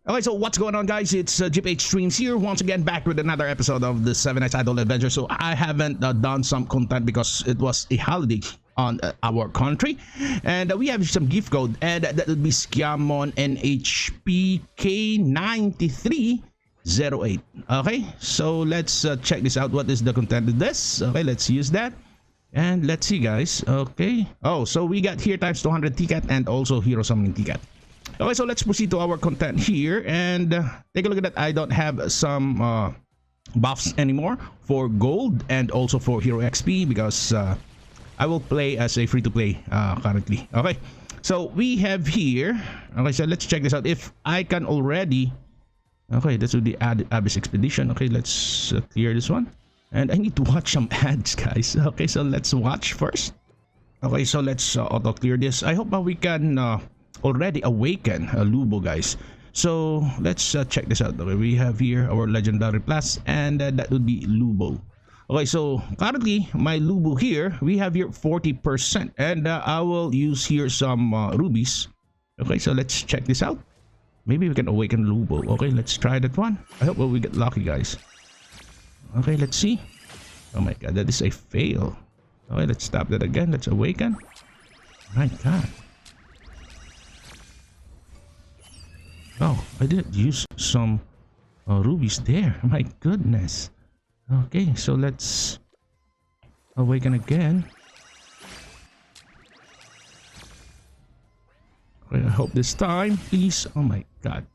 Okay, so what's going on, guys? It's GPH Streams here once again, back with another episode of the 7 Nights Idle Adventure. So I haven't done some content because it was a holiday on our country, and we have some gift code, and that would be Scammon NHPK9308. Okay, so let's check this out. What is the content of this? Okay, let's use that. And let's see, guys. Okay. Oh, so we got here times 200 ticket and also hero summoning ticket. Okay, so let's proceed to our content here and take a look at that. I don't have some buffs anymore for gold and also for hero XP because I will play as a free-to-play currently. Okay, so we have here. Okay, so let's check this out. If I can already. Okay, this would be Abyss Expedition. Okay, let's clear this one. And I need to watch some ads, guys. Okay, so let's watch first. Okay, so let's auto clear this. I hope we can already awaken Lubu, guys. So let's check this out. Okay, we have here our legendary plus, and that would be Lubu. Okay, so currently my Lubu here, we have here 40%, and I will use here some rubies. Okay, so let's check this out. Maybe we can awaken Lubu. Okay, let's try that one. I hope we get lucky, guys. Okay, let's see. Oh my god, that is a fail. Okay, let's stop that again. Let's awaken. My god. Oh, I didn't use some rubies there. My goodness. Okay, so let's awaken again. Okay, I hope this time, please. Oh my god.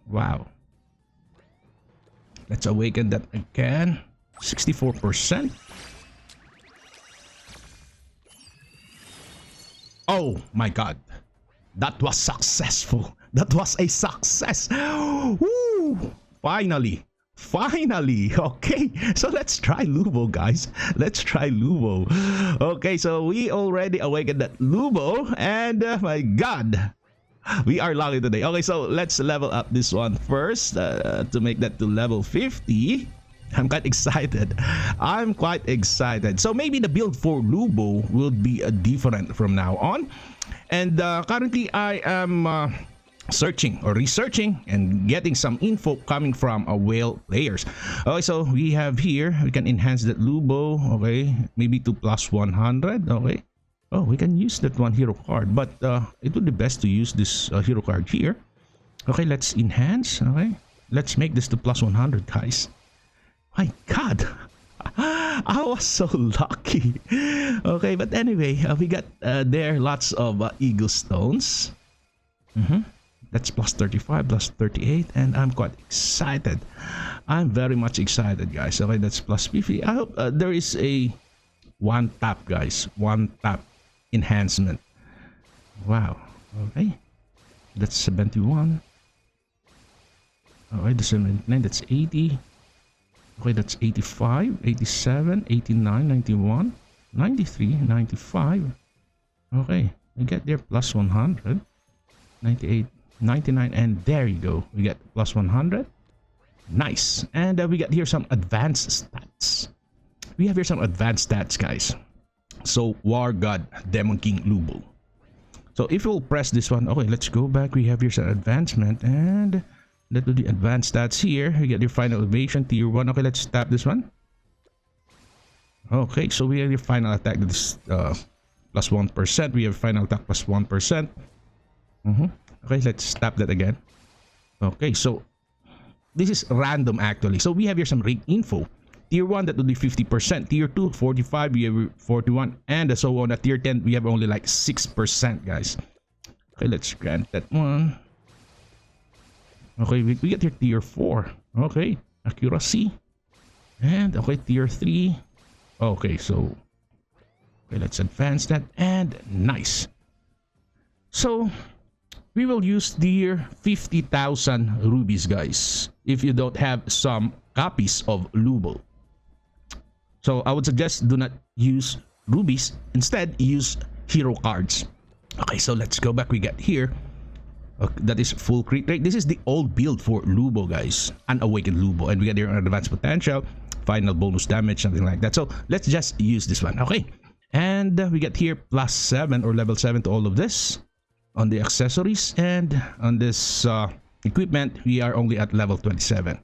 Wow. Let's awaken that again. 64%. Oh my god. That was successful. That was a success. Woo! Finally. Finally. Okay. So let's try Lubu, guys. Let's try Lubu. Okay, so we already awakened that Lubu. And my god. We are lucky today. Okay, so let's level up this one first to make that to level 50. I'm quite excited. I'm quite excited. So maybe the build for Lubu will be different from now on. And currently I am searching or researching and getting some info coming from whale players. Okay, so we have here, we can enhance that Lubu. Okay, maybe to plus 100. Okay. Oh, we can use that one hero card, but it would be best to use this hero card here. Okay, let's enhance. Okay, let's make this to plus 100, guys. My god. I was so lucky. Okay, but anyway, we got there lots of eagle stones. That's plus 35, plus 38, and I'm quite excited. I'm very much excited, guys. Okay, that's plus 50. I hope there is a one tap, guys. One tap enhancement. Wow. Okay, that's 71. Alright, that's 79. That's 80. Okay, that's 85, 87, 89, 91, 93, 95. Okay, we get there plus 100, 98, 99, and there you go. We get plus 100. Nice. And we got here some advanced stats. We have here some advanced stats, guys. So, War God, Demon King, Lubu. So, if we'll press this one, okay, let's go back. We have here some advancement, and that will be advanced stats here. We get your final evasion, tier 1. Okay, let's tap this one. Okay, so we have your final attack. That is plus 1%. We have final attack plus 1%. Okay, let's tap that again. Okay, so this is random actually. So we have here some rank info. Tier 1, that would be 50%. Tier 2, 45. We have 41. And so on. At tier 10, we have only like 6%, guys. Okay, let's grant that one. Okay, we get here tier 4. Okay, accuracy. And okay, tier 3. Okay, so okay, let's advance that. And nice. So we will use the 50,000 rubies, guys, if you don't have some copies of Lubu. So I would suggest do not use rubies. Instead, use hero cards. Okay, so let's go back. We get here. Okay, that is full crit rate. This is the old build for Lubu, guys. Unawakened Lubu. And we get here advanced potential, final bonus damage, something like that. So let's just use this one. Okay. And we get here plus 7 or level 7 to all of this. on the accessories, and on this equipment, we are only at level 27.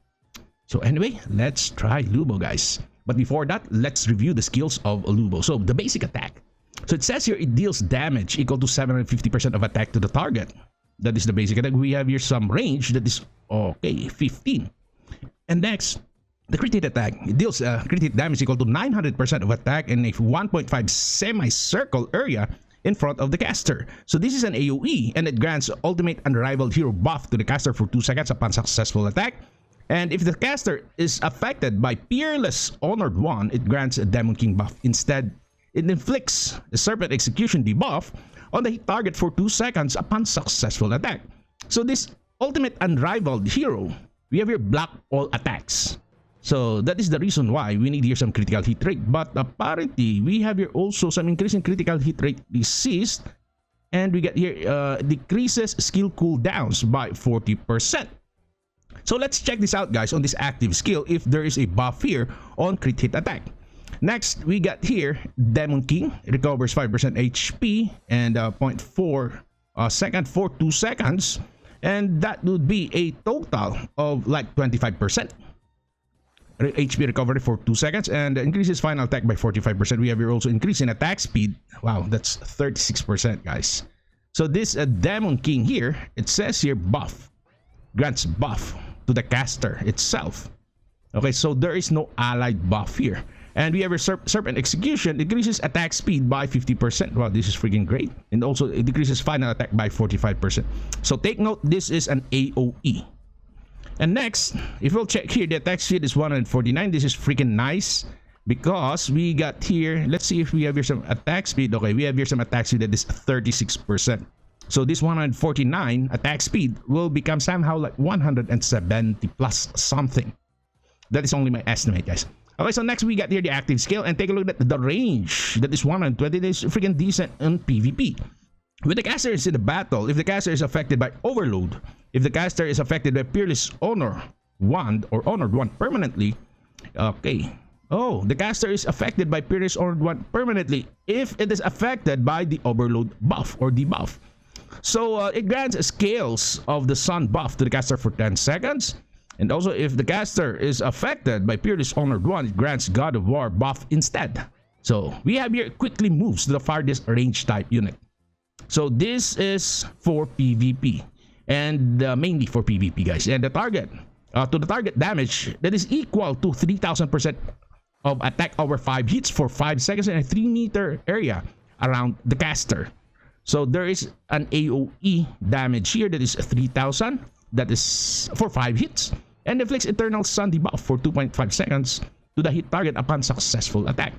So anyway, let's try Lubo, guys. But before that, let's review the skills of Lubo. So the basic attack. So it says here it deals damage equal to 750% of attack to the target. That is the basic attack. We have here some range that is, okay, 15. And next, the crit hit attack. It deals crit hit damage equal to 900% of attack in a 1.5 semicircle area in front of the caster. So this is an AoE, and it grants ultimate unrivaled hero buff to the caster for 2 seconds upon successful attack. And if the caster is affected by Peerless Honored One, it grants a Demon King buff. Instead, it inflicts the Serpent Execution debuff on the hit target for 2 seconds upon successful attack. So this ultimate unrivaled hero, we have here block all attacks. So that is the reason why we need here some critical hit rate. But apparently, we have here also some increase in critical hit rate resist. And we get here decreases skill cooldowns by 40%. So let's check this out, guys, on this active skill if there is a buff here on crit hit attack. Next, we got here Demon King. It recovers 5% HP and 0.4 second for 2 seconds. And that would be a total of like 25%. HP recovery for 2 seconds and increases final attack by 45%. We have here also increase in attack speed. Wow, that's 36%, guys. So this Demon King here, it says here buff. Grants buff to the caster itself. Okay, so there is no allied buff here. And we have a Serpent Execution. Decreases attack speed by 50%. Wow, this is freaking great. And also it decreases final attack by 45%. So take note, this is an AoE. And next, if we'll check here, the attack speed is 149. This is freaking nice because we got here, let's see if we have here some attack speed. Okay, we have here some attack speed that is 36%. So this 149 attack speed will become somehow like 170 plus something. That is only my estimate, guys. Okay, so next we got here the active skill, and take a look at the range. That is 120. That is freaking decent in PvP. When the caster is in the battle, if the caster is affected by Overload, if the caster is affected by Peerless Honor Wand or Honored Wand permanently, okay. Oh, the caster is affected by Peerless Honored Wand permanently if it is affected by the Overload buff or debuff. So it grants scales of the sun buff to the caster for 10 seconds. And also if the caster is affected by Peerless Honored One, it grants God of War buff instead. So we have here quickly moves to the farthest range type unit. So this is for PvP and mainly for PvP, guys. And the target, to the target damage that is equal to 3000% of attack over 5 hits for 5 seconds in a 3-meter area around the caster. So there is an AoE damage here that is 3000. That is for 5 hits. And inflicts Eternal Sun debuff for 2.5 seconds to the hit target upon successful attack.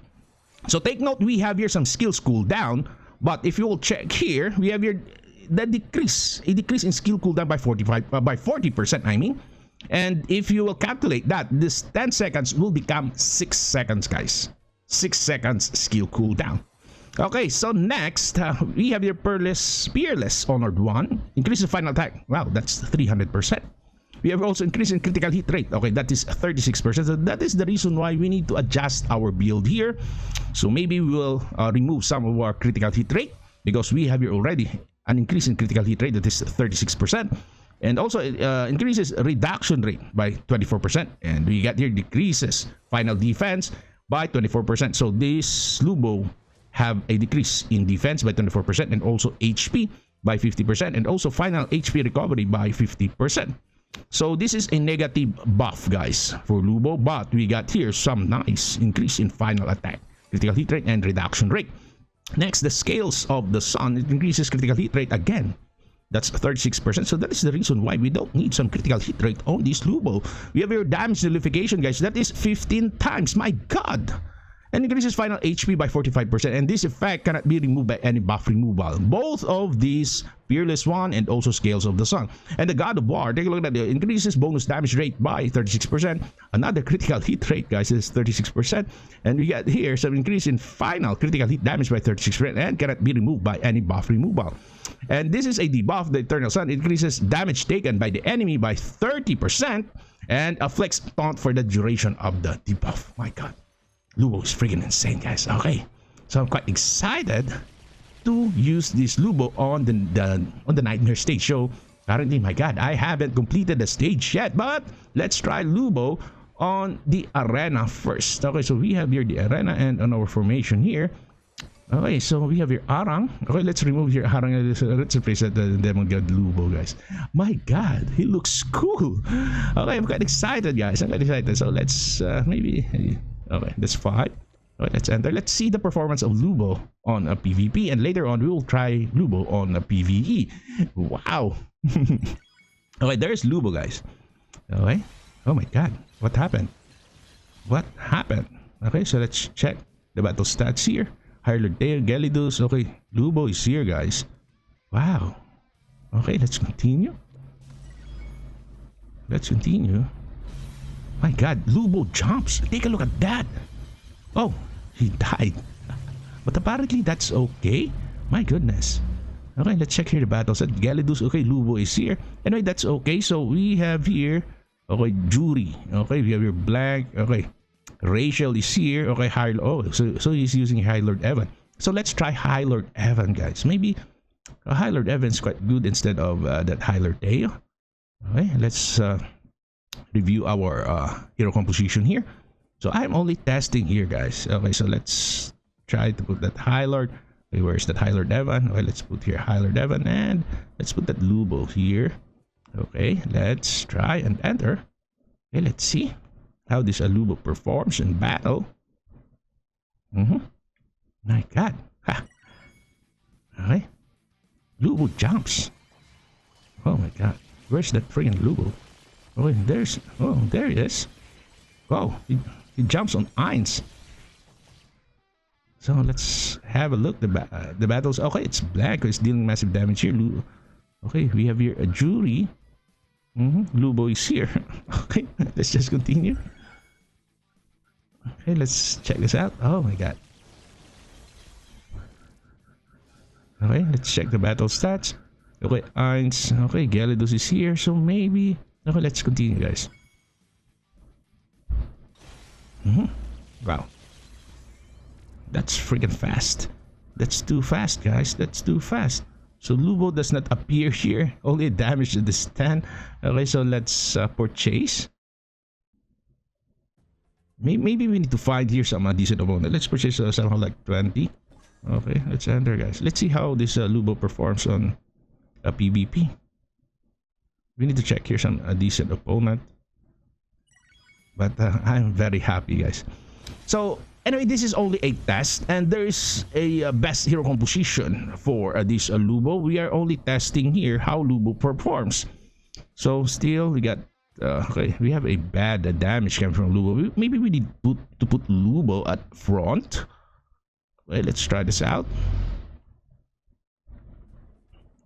So take note, we have here some skills cooldown. But if you will check here, we have here the decrease. A decrease in skill cooldown by 40%, I mean. And if you will calculate that, this 10 seconds will become 6 seconds, guys. 6 seconds skill cooldown. Okay, so next, we have your Peerless Honored One. Increases final attack. Wow, that's 300%. We have also increase in critical hit rate. Okay, that is 36%. So that is the reason why we need to adjust our build here. So maybe we will remove some of our critical hit rate because we have here already an increase in critical hit rate that is 36%. And also it increases reduction rate by 24%. And we got here decreases final defense by 24%. So this Lubo have a decrease in defense by 24% and also HP by 50% and also final HP recovery by 50%. So this is a negative buff, guys, for Lubo, but we got here some nice increase in final attack, critical hit rate, and reduction rate. Next, the scales of the sun. It increases critical hit rate again. That's 36%. So that is the reason why we don't need some critical hit rate on this Lubo. We have your damage nullification, guys. That is 15 times. My God. And increases final HP by 45%. And this effect cannot be removed by any buff removal. Both of these, Peerless One and also Scales of the Sun. And the God of War, take a look at it. Increases bonus damage rate by 36%. Another critical hit rate, guys, is 36%. And we got here some increase in final critical hit damage by 36% and cannot be removed by any buff removal. And this is a debuff, the Eternal Sun. Increases damage taken by the enemy by 30% and afflicts taunt for the duration of the debuff. My God. Lubo is freaking insane, guys. Okay, so I'm quite excited to use this Lubo on the nightmare stage. So currently, my god, I haven't completed the stage yet, but let's try Lubo on the arena first. Okay, so we have here the arena, and on our formation here. Okay, so we have your Arang. Okay, let's remove your Arang. Let's replace that the Demon God Lubo, guys. My god, he looks cool. Okay, I'm quite excited, guys. I'm quite excited. So let's maybe. Okay, that's fine. Okay, let's enter. Let's see the performance of Lubo on a PvP, and later on we will try Lubo on a PvE. Wow. Okay, there's Lubo, guys. Okay. Oh my god, what happened? What happened? Okay, so let's check the battle stats here. Highlord Dale, Gelidus. Okay, Lubo is here, guys. Wow. Okay, let's continue. Let's continue. My god, Lubo jumps. Take a look at that. Oh, he died. But apparently that's okay. My goodness. Okay, let's check here the battles. At Gelidus, okay, Lubo is here. Anyway, that's okay. So we have here, okay, Jury. Okay, we have your Blank. Okay, Rachel is here. Okay, so he's using High Lord Evan. So let's try High Lord Evan, guys. Maybe High Lord Evan is quite good instead of that High Lord Dale. Okay, let's review our hero composition here. So I'm only testing here, guys. Okay, so let's try to put that High Lord. Okay, where's that High Lord Evan? Okay, let's put here High Lord Evan, and let's put that Lubo here. Okay, let's try and enter. Okay, let's see how this Lubo performs in battle. My god. Ha. Okay. Lubo jumps. Oh my god. Where's that freaking Lubo? Oh, there he is. Oh, he jumps on Eins. So let's have a look. The battles. Okay, it's Black who's dealing massive damage here. Okay, we have here a Jury. Lubo is here. Okay, let's just continue. Okay, let's check this out. Oh my god. Okay, let's check the battle stats. Okay, Eins. Okay, Gelidus is here. So maybe. Okay, let's continue, guys. Wow. That's freaking fast. That's too fast, guys. That's too fast. So Lubo does not appear here. Only damage to the stand. Okay, so let's purchase. Maybe we need to find here some decent opponent. Let's purchase somehow like 20. Okay, let's enter, guys. Let's see how this Lubo performs on a PvP. We need to check here some decent opponent. But I'm very happy, guys. So anyway, this is only a test, and there is a best hero composition for this Lubo. We are only testing here how Lubo performs. So still we got okay, we have a bad damage coming from Lubo. Maybe we need to put Lubo at front. Okay, let's try this out.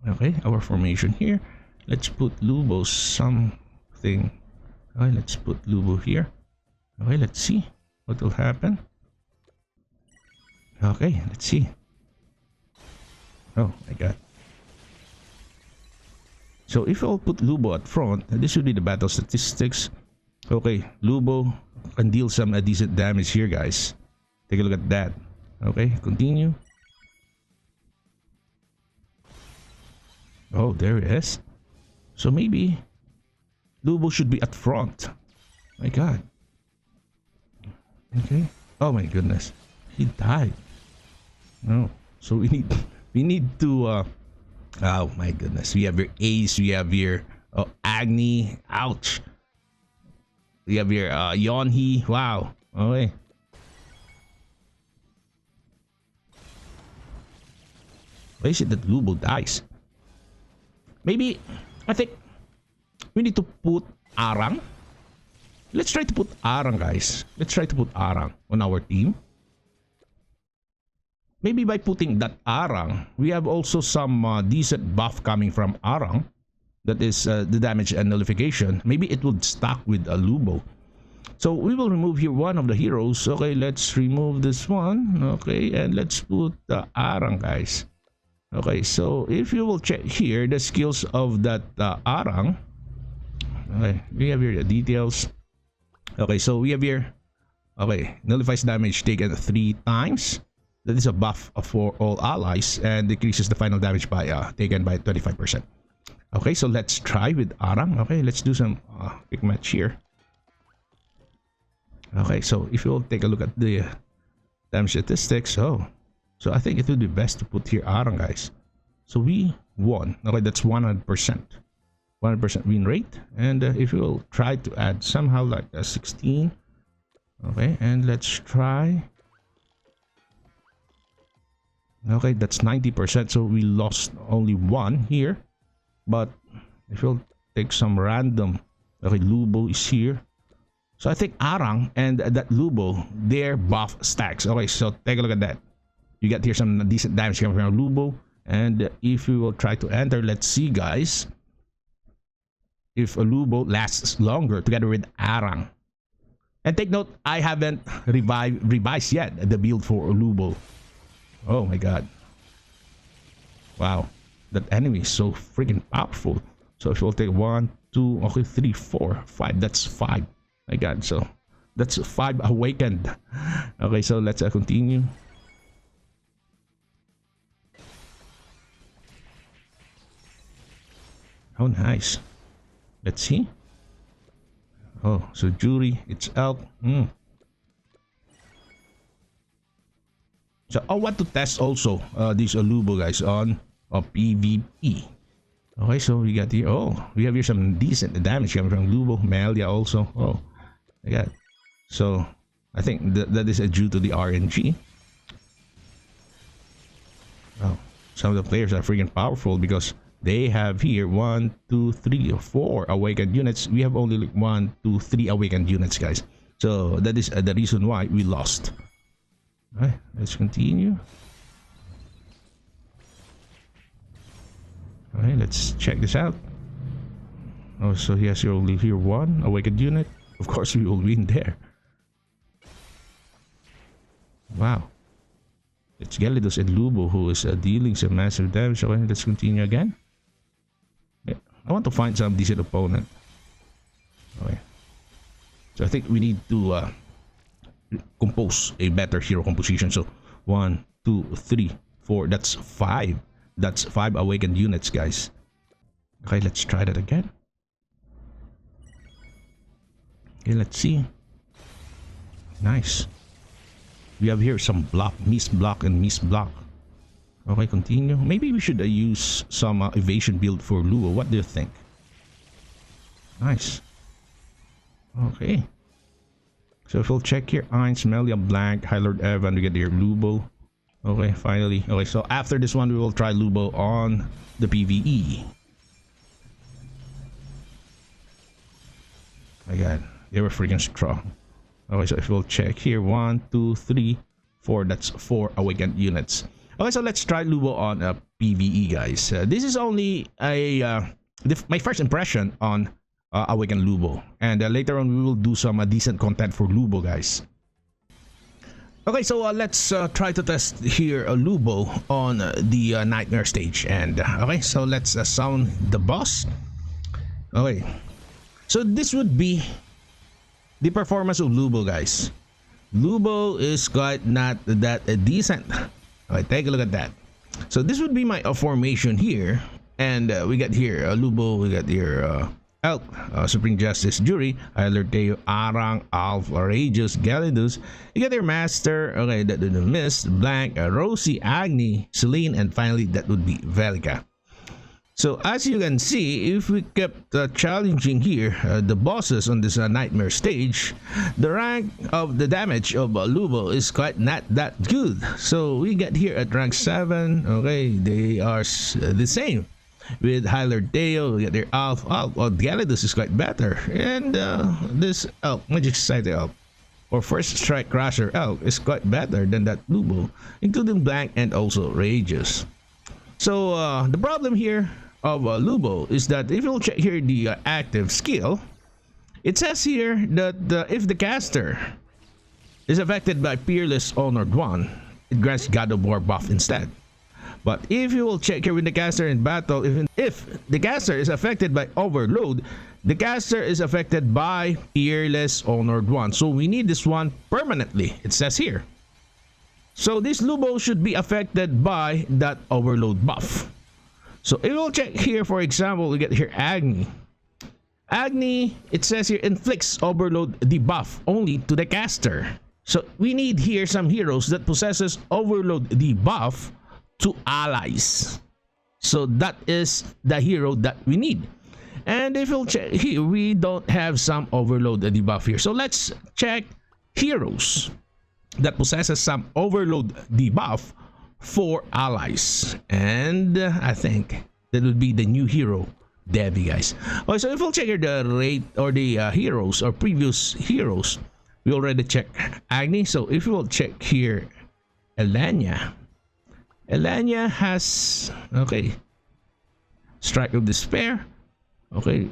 Okay, our formation here. Let's put Lubo something. Okay, let's put Lubo here. Okay, let's see what will happen. Okay, let's see. Oh my god. So if I'll put Lubo at front, this should be the battle statistics. Okay, Lubo can deal some decent damage here, guys. Take a look at that. Okay, continue. Oh, there it is. So maybe Lubo should be at front. My god. Okay. Oh my goodness. He died. No. So we need to oh my goodness. We have your Ace, we have your Agni. Ouch. We have your Yonhi. Wow. Okay. Why is it that Lubo dies? Maybe I think we need to put Arang. Let's try to put Arang, guys. Let's try to put Arang on our team. Maybe by putting that Arang, we have also some decent buff coming from Arang. That is the damage and nullification. Maybe it would stack with a Lubo. So we will remove here one of the heroes. Okay, let's remove this one. Okay, and let's put the Arang, guys. Okay, so if you will check here the skills of that Arang. Okay, we have here the details. Okay, so we have here. Okay, nullifies damage taken 3 times. That is a buff for all allies and decreases the final damage by taken by 25%. Okay, so let's try with Arang. Okay, let's do some quick match here. Okay, so if you'll take a look at the damage statistics, so I think it would be best to put here Arang, guys. So we won. Okay, that's 100%. 100% win rate. And if you'll try to add somehow like a 16. Okay, and let's try. Okay, that's 90%, so we lost only one here. But if you'll take some random, okay, Lubu is here. So I think Arang and that Lubu, their buff stacks. Okay, so take a look at that. You get here some decent damage coming from Lubu. And if we will try to enter, let's see, guys, if a Lubu lasts longer together with Arang. And take note, I haven't revised yet the build for Lubu. Oh my god. Wow. That enemy is so freaking powerful. So if we'll take 1, 2, okay, 3, 4, 5. That's 5. My god, so that's 5 awakened. Okay, so let's continue. Oh, nice. Let's see. Oh, so Jury, it's elk. So I want to test also these Lubu guys on PVE. Okay, so we got here. Oh, we have here some decent damage coming from Lubu. Melia also. Oh, my god. So I think that is due to the RNG. Oh, some of the players are freaking powerful because they have here 1, 2, 3, or 4 awakened units. We have only like 1, 2, 3 awakened units, guys. So that is the reason why we lost. Alright, let's continue. Alright, let's check this out. Oh, so he has only here 1 awakened unit. Of course, we will win there. Wow. It's Gyarados and Lubu who is dealing some massive damage. Okay, let's continue again. Yeah, I want to find some decent opponent. Okay. So I think we need to compose a better hero composition. So 1, 2, 3, 4. That's 5. That's 5 awakened units, guys. Okay, let's try that again. Okay, let's see. Nice. We have here some block, miss block, and miss block. Okay, continue. Maybe we should use some evasion build for Luo. What do you think? Nice. Okay. So if we'll check here, Ainz, Melia, Blank, High Lord Evan, we get here Lubo. Okay, finally. Okay, so after this one, we will try Lubo on the PVE. My god, they were freaking strong. Okay, so if we'll check here, 1, 2, 3, 4. That's 4 awakened units. Okay, so let's try Lubo on PVE, guys. This is only a my first impression on awakened Lubo, and later on we will do some decent content for Lubo, guys. Okay, so let's try to test here Lubo on the nightmare stage. And okay, so let's sound the boss. Okay, so this would be the performance of Lubo, guys. Lubo is quite not that decent. Okay, take a look at that. So this would be my formation here, and we got here Lubo, we got here Elk, Supreme Justice, Jury, Alerteo, Arang, Alf, Rageous, Gyarados. You got your Master, okay, that would be Mist, Blank, Rosie, Agni, Celine, and finally that would be Velika. So as you can see, if we kept challenging here the bosses on this nightmare stage, the rank of the damage of Lubo is quite not that good. So we get here at rank 7, okay, they are the same. With Hyler Deo, we get their Alf. Gyarados is quite better. And this Elk, Magic Society Elk, or First Strike Crusher Elk, is quite better than that Lubo, including Blank and also Rageous. So the problem here of Lubo is that if you'll check here the active skill, it says here that if the caster is affected by Peerless Honored One, it grants God of War buff instead. But if you will check here with the caster in battle, if the caster is affected by Overload, the caster is affected by Peerless Honored One. So we need this one permanently, it says here. So this Lubo should be affected by that overload buff. So if we'll check here, for example, we get here Agni. Agni, it says here, inflicts overload debuff only to the caster. So we need here some heroes that possesses overload debuff to allies. So that is the hero that we need. And if we'll check here, we don't have some overload debuff here. So let's check heroes that possesses some overload debuff for allies. And I think that would be the new hero, Devi, guys. Okay, so if we'll check here the rate or the heroes or previous heroes, we already checked Agni. So if we will check here Elenia. Elenia has, okay, Strike of Despair. Okay,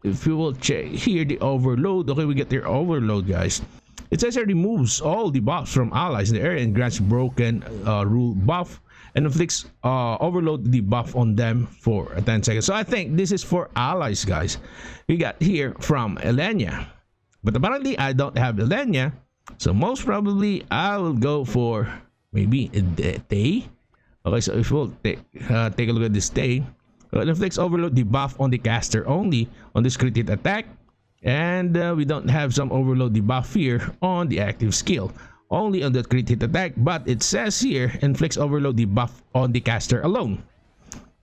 if we will check here the overload, okay, we get their overload, guys. It says it removes all debuffs from allies in the area and grants broken rule buff and inflicts overload debuff on them for 10 seconds. So I think this is for allies, guys. We got here from Elenia, but apparently I don't have Elenia, so most probably I will go for maybe Day. Okay, so if we'll take a look at this Day, it inflicts overload debuff on the caster only on this crit hit attack. And we don't have some overload debuff here on the active skill, only on the crit hit attack, but it says here inflicts overload debuff on the caster alone.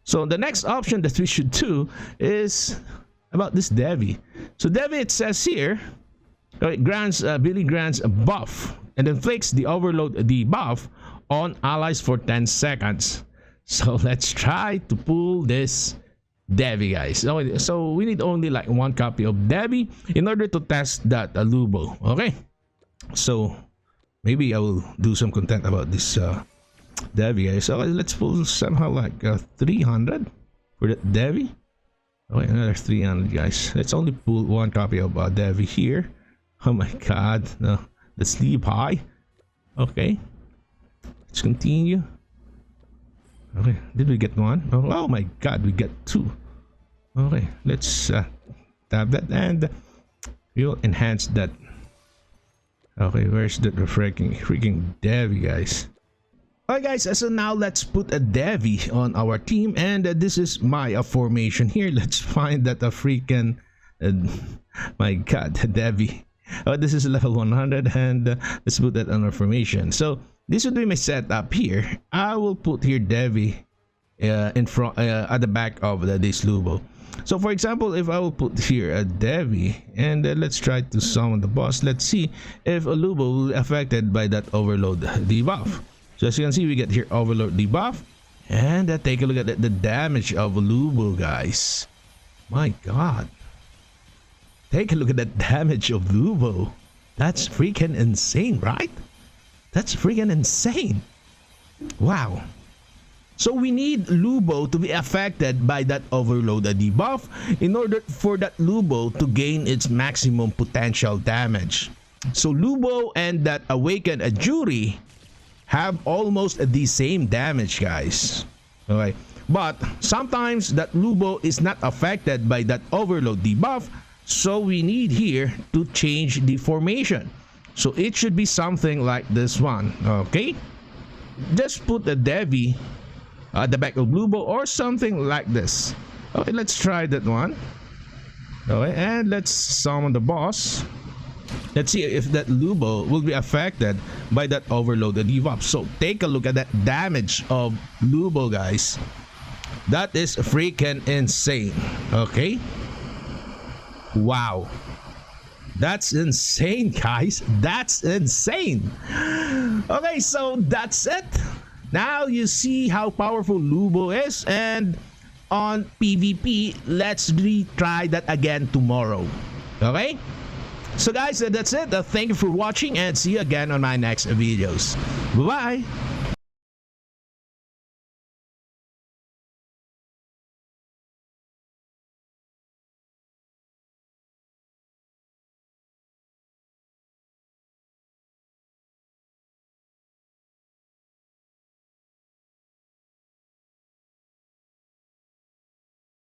So the next option that we should do is about this Devi. So Devi, it says here, it grants Billy grants a buff and inflicts the overload debuff on allies for 10 seconds. So let's try to pull this Devi, guys. So we need only like one copy of Devi in order to test that Lubo. Okay, so maybe I will do some content about this Devi, guys. So let's pull somehow like 300 for that Devi. Okay, another 300, guys. Let's only pull one copy of Devi here. Oh my god, no, let's leave high. Okay, let's continue. Okay, did we get one? Oh my god, we get two. Okay, let's tap that and we'll enhance that. Okay, where's the freaking Devi, guys? Alright, guys, so now let's put a Devi on our team, and this is my formation here. Let's find that a freaking my god, Devi. This is level 100, and let's put that on our formation. So this would be my setup here. I will put here Devi in front at the back of this Lubo. So for example, if I will put here a Devi, and let's try to summon the boss, let's see if a Lubo will be affected by that overload debuff. So as you can see, we get here overload debuff, and take a look at the damage of a Lubo, guys. My god, take a look at that damage of Lubo. That's freaking insane, right? That's freaking insane. Wow. So we need Lubo to be affected by that overload debuff in order for that Lubo to gain its maximum potential damage. So Lubo and that awakened Ajuri have almost the same damage, guys. Okay, but sometimes that Lubo is not affected by that overload debuff, so we need here to change the formation. So it should be something like this one. Okay, just put the Devi at the back of Lubo or something like this. Okay, let's try that one. Okay, and let's summon the boss. Let's see if that Lubo will be affected by that overload debuff. So take a look at that damage of Lubo, guys. That is freaking insane. Okay, wow, that's insane, guys. That's insane. Okay, so that's it. Now you see how powerful Lubo is, and on PvP, let's retry that again tomorrow. Okay, so guys, that's it. Thank you for watching, and see you again on my next videos. Bye bye.